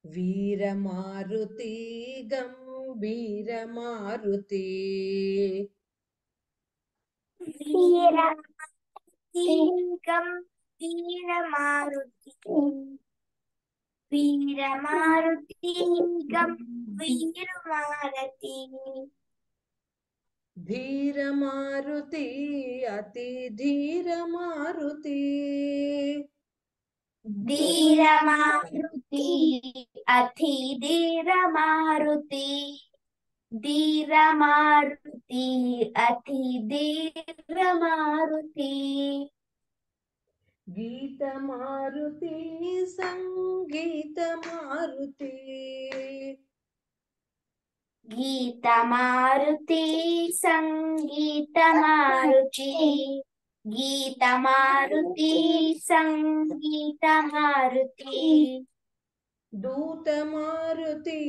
वीरमारुति गंभीरमारुति वीरमारुति वीरमारुति गंभीरमारुति धीरमारुति अति धीरमारुति धीरमारुति अति धीरमारुति धीरमारुति अति धीरमारुति गीतमारुति संगीतमारुति गीतमारुति संगीतमारुति गीतमारुति संगीतमारुति दूतमारुति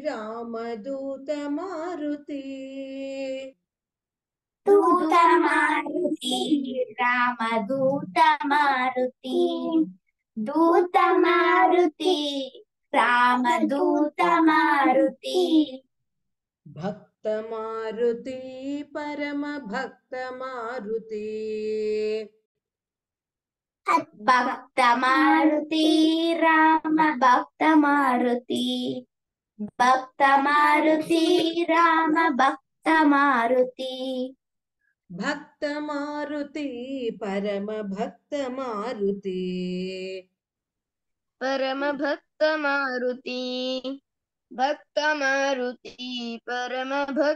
रामदूतमारुति दूतमारुति रामदूतमारुति दूतमारुति रामदूतमारुति भक्तमारुति परमभक्तमारुति भक्तमारुति राम भक्तमारुति भक्तमारुति राम भक्तमारुति भक्तमारुति परमभक्तमारुति परमभक्तमारुति भक्तमारुति परमभक्तमारुति